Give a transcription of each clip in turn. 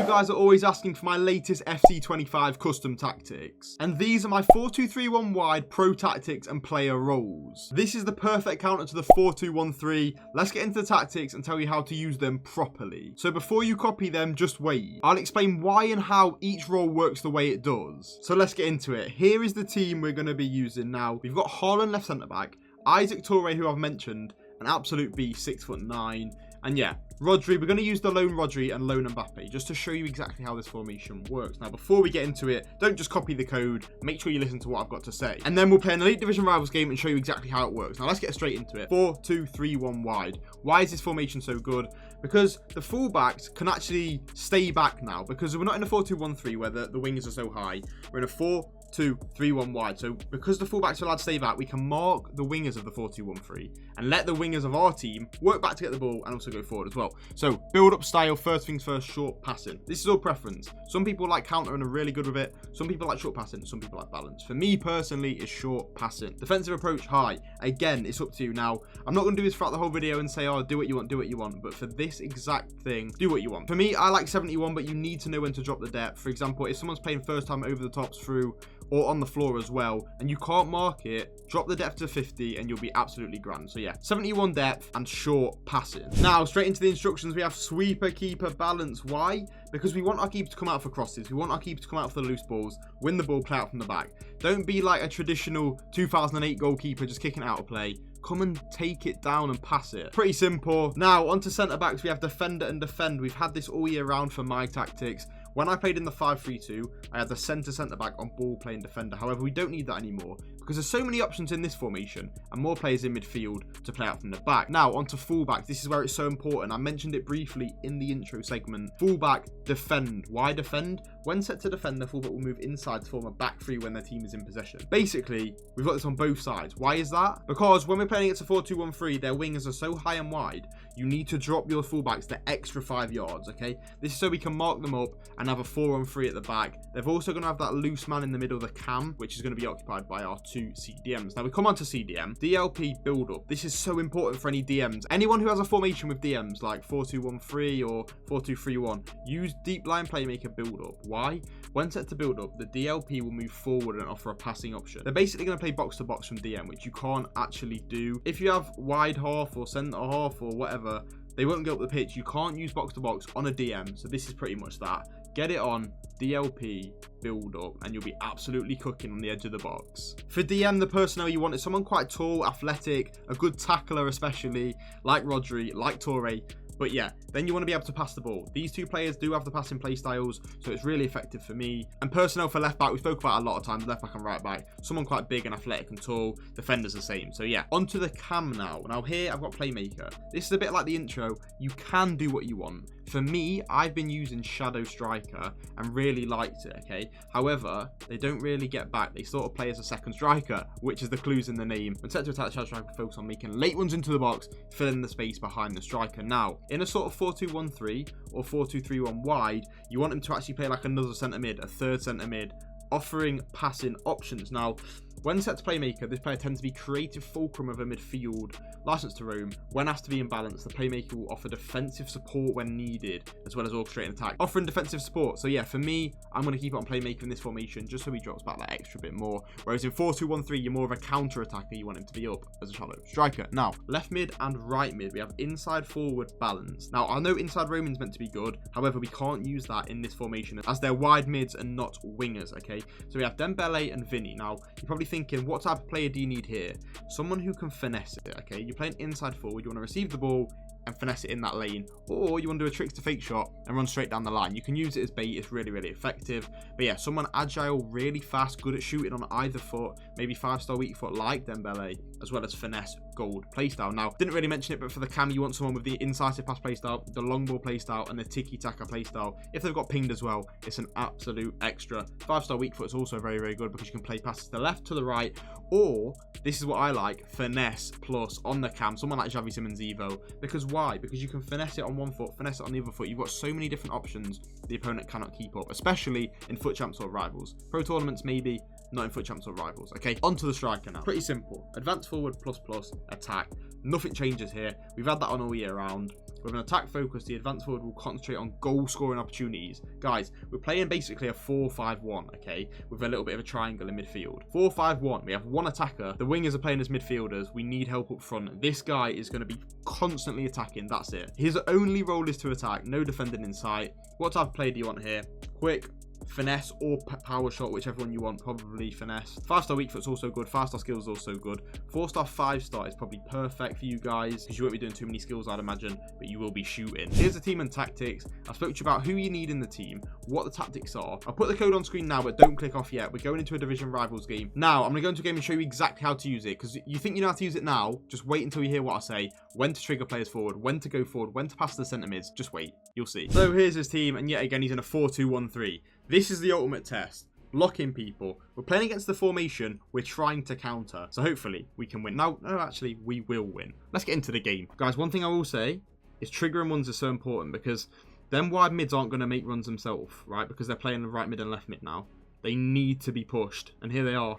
guys are always asking for my latest FC25 custom tactics. And these are my 4-2-3-1 wide pro tactics and player roles. This is the perfect counter to the 4-2-1-3. Let's get into the tactics and tell you how to use them properly. So before you copy them, just wait. I'll explain why and how each role works the way it does. So let's get into it. Here is the team we're going to be using now. We've got Haaland left centre back, Isaac Toure, who I've mentioned, an absolute beast, 6'9". And yeah, Rodri, we're going to use the lone Rodri and lone Mbappe just to show you exactly how this formation works. Now, before we get into it, don't just copy the code. Make sure you listen to what I've got to say. And then we'll play an Elite Division Rivals game and show you exactly how it works. Now, let's get straight into it. 4-2-3-1 wide. Why is this formation so good? Because the fullbacks can actually stay back now, because we're not in a 4-2-1-3 where the wingers are so high. We're in a 4-2-3-1 wide. So because the fullbacks are allowed to stay back, we can mark the wingers of the 4-2-1-3 and let the wingers of our team work back to get the ball and also go forward as well. So build up style, first things first, short passing. This is all preference. Some people like counter and are really good with it. Some people like short passing, some people like balance. For me personally, it's short passing. Defensive approach high. Again, it's up to you. Now, I'm not going to do this throughout the whole video and say, oh, do what you want, do what you want. But for this exact thing, do what you want. For me, I like 71, but you need to know when to drop the depth. For example, if someone's playing first time over the tops through or on the floor as well, and you can't mark it, drop the depth to 50 and you'll be absolutely grand. So yeah, 71 depth and short passing. Now, straight into the instructions, we have sweeper, keeper, balance. Why? Because we want our keeper to come out for crosses. We want our keeper to come out for the loose balls, win the ball, play out from the back. Don't be like a traditional 2008 goalkeeper just kicking it out of play. Come and take it down and pass it. Pretty simple. Now, onto centre backs, we have defender and defend. We've had this all year round for my tactics. When I played in the 5-3-2, I had the centre back on ball playing defender. However, we don't need that anymore because there's so many options in this formation and more players in midfield to play out from the back. Now, onto fullback. This is where it's so important. I mentioned it briefly in the intro segment. Fullback, defend. Why defend? When set to defend, the fullback will move inside to form a back three when their team is in possession. Basically, we've got this on both sides. Why is that? Because when we're playing against a 4-2-1-3, their wingers are so high and wide, you need to drop your fullbacks the extra 5 yards, okay? This is so we can mark them up and have a 4-on-3 at the back. They're also going to have that loose man in the middle of the cam, which is going to be occupied by our 2 CDMs. Now, we come on to CDM. DLP build-up. This is so important for any DMs. Anyone who has a formation with DMs, like 4-2-1-3 or 4-2-3-1, use deep line playmaker build-up. Why? When set to build up, the DLP will move forward and offer a passing option. They're basically going to play box-to-box from DM, which you can't actually do. If you have wide half or centre half or whatever, they won't get up the pitch. You can't use box-to-box on a DM, so this is pretty much that. Get it on, DLP, build up, and you'll be absolutely cooking on the edge of the box. For DM, the personnel you want is someone quite tall, athletic, a good tackler especially, like Rodri, like Toure. But yeah, then you want to be able to pass the ball. These two players do have the passing play styles, so it's really effective for me. And personnel for left back, we spoke about a lot of times, left back and right back. Someone quite big and athletic and tall. Defenders the same. So yeah, onto the cam now. Now here, I've got playmaker. This is a bit like the intro. You can do what you want. For me, I've been using Shadow Striker and really liked it, okay? However, they don't really get back. They sort of play as a second striker, which is the clues in the name. When set to attack, Shadow Striker focus on making late ones into the box, filling the space behind the striker. Now, in a sort of 4-2-1-3 or 4-2-3-1 wide, you want them to actually play like another centre mid, a third centre mid, offering passing options. Now, when set to playmaker, this player tends to be creative fulcrum of a midfield, license to roam. When asked to be in balance, the playmaker will offer defensive support when needed, as well as orchestrating attack. Offering defensive support. So yeah, for me, I'm going to keep it on playmaker in this formation, just so he drops back that extra bit more. Whereas in 4-2-1-3, you're more of a counter attacker. You want him to be up as a shadow striker. Now, left mid and right mid, we have inside forward balance. Now, I know inside roaming is meant to be good. However, we can't use that in this formation as they're wide mids and not wingers, okay? So we have Dembele and Vinny. Now, you're probably thinking, what type of player do you need here? Someone who can finesse it, okay? You're playing inside forward, you want to receive the ball and finesse it in that lane, or you want to do a tricks to fake shot and run straight down the line. You can use it as bait. It's really, really effective. But yeah, someone agile, really fast, good at shooting on either foot, maybe 5-star weak foot like Dembele, as well as finesse, gold playstyle. Now, didn't really mention it, but for the cam, you want someone with the incisive pass playstyle, the long ball playstyle, and the tiki-taka playstyle. If they've got pinged as well, it's an absolute extra. 5-star weak foot is also very, very good because you can play passes to the left, to the right, or this is what I like, finesse plus on the cam, someone like Xavi Simons Evo. Because why? Because you can finesse it on one foot, finesse it on the other foot. You've got so many different options the opponent cannot keep up, especially in FUT Champs or Rivals. Pro tournaments maybe, not in FUT Champs or Rivals. Okay, onto the striker now. Pretty simple. Advance forward plus plus, attack. Nothing changes here. We've had that on all year round. With an attack focus, the advanced forward will concentrate on goal scoring opportunities. Guys, we're playing basically a 4-5-1, okay, with a little bit of a triangle in midfield. 4-5-1. We have one attacker. The wingers are playing as midfielders. We need help up front. This guy is going to be constantly attacking. That's it. His only role is to attack. No defending in sight. What type of play do you want here? Quick, finesse, or power shot, whichever one you want. Probably finesse. 5-star weak foot's also good. 5-star skills is also good. 4-star 5-star is probably perfect for you guys because you won't be doing too many skills, I'd imagine, but you will be shooting. Here's the team and tactics. I spoke to you about who you need in the team, what the tactics are. I'll put the code on screen now, but don't click off yet. We're going into a division rivals game. Now, I'm going to go into a game and show you exactly how to use it, because you think you know how to use it now. Just wait until you hear what I say. When to trigger players forward, when to go forward, when to pass the centre mids. Just wait. You'll see. So here's his team, and yet again, he's in a 4-2-1-3. This is the ultimate test. Lock in people. We're playing against the formation we're trying to counter. So hopefully we can win. No, actually, we will win. Let's get into the game. Guys, one thing I will say is triggering runs are so important because them wide mids aren't going to make runs themselves, right? Because they're playing the right mid and left mid now. They need to be pushed. And here they are.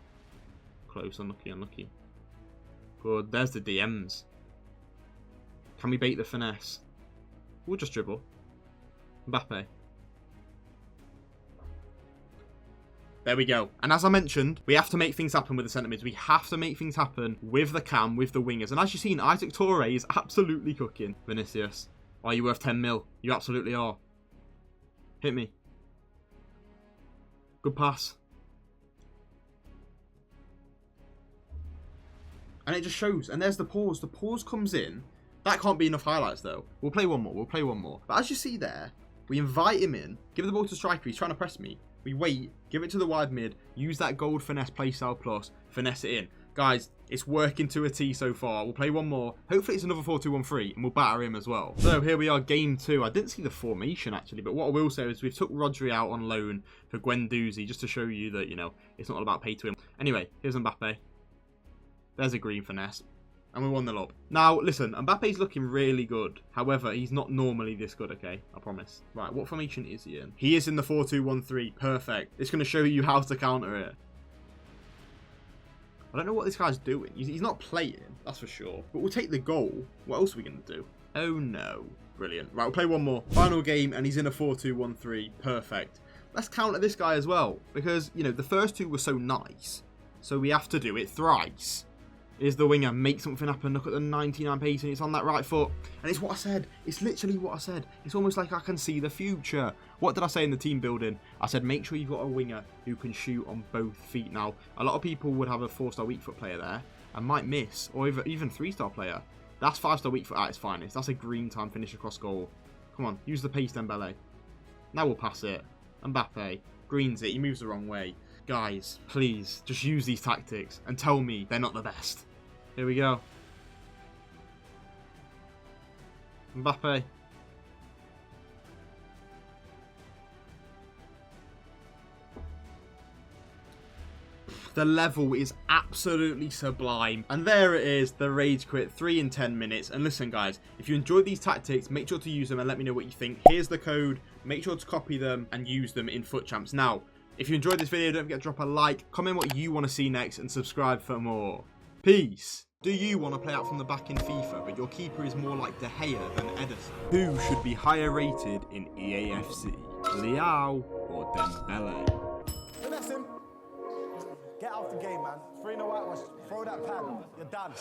Close, unlucky, unlucky. Good, there's the DMs. Can we bait the finesse? We'll just dribble. Mbappe. There we go. And as I mentioned, we have to make things happen with the centre mids. We have to make things happen with the cam, with the wingers. And as you've seen, Isaac Toure is absolutely cooking. Vinicius, are you worth 10 mil? You absolutely are. Hit me. Good pass. And it just shows. And there's the pause. The pause comes in. That can't be enough highlights, though. We'll play one more. We'll play one more. But as you see there, we invite him in. Give the ball to striker. He's trying to press me. We wait, give it to the wide mid, use that gold finesse playstyle plus, finesse it in. Guys, it's working to a T so far. We'll play one more. Hopefully it's another 4-2-1-3 and we'll batter him as well. So here we are, game 2. I didn't see the formation actually, but what I will say is we've took Rodri out on loan for Guendouzi just to show you that, you know, it's not all about pay to win. Anyway, here's Mbappe. There's a green finesse. And we won the lob. Now, listen, Mbappe's looking really good. However, he's not normally this good, okay? I promise. Right, what formation is he in? He is in the 4-2-1-3. Perfect. It's going to show you how to counter it. I don't know what this guy's doing. He's not playing, that's for sure. But we'll take the goal. What else are we going to do? Oh, no. Brilliant. Right, we'll play one more. Final game, and he's in a 4-2-1-3. Perfect. Let's counter this guy as well. Because, you know, the first two were so nice. So we have to do it thrice. Here's the winger, make something happen. Look at the 99 pace and it's on that right foot. And it's what I said. It's literally what I said. It's almost like I can see the future. What did I say in the team building? I said make sure you've got a winger who can shoot on both feet. Now, a lot of people would have a 4-star weak foot player there and might miss. Or even 3-star player. That's 5-star weak foot at its finest. That's a green time finish across goal. Come on, use the pace Dembele. Now we'll pass it. Mbappe greens it. He moves the wrong way. Guys, please, just use these tactics and tell me they're not the best. Here we go. Mbappe. The level is absolutely sublime. And there it is, the rage quit, 3 in 10 minutes. And listen guys, if you enjoyed these tactics, make sure to use them and let me know what you think. Here's the code. Make sure to copy them and use them in FUT Champs. Now, if you enjoyed this video, don't forget to drop a like, comment what you want to see next, and subscribe for more. Peace. Do you want to play out from the back in FIFA, but your keeper is more like De Gea than Ederson? Who should be higher rated in EAFC? Leao or Dembele? Listen, get out the game, man. 3-0 whitewash. Throw that pan. You're done.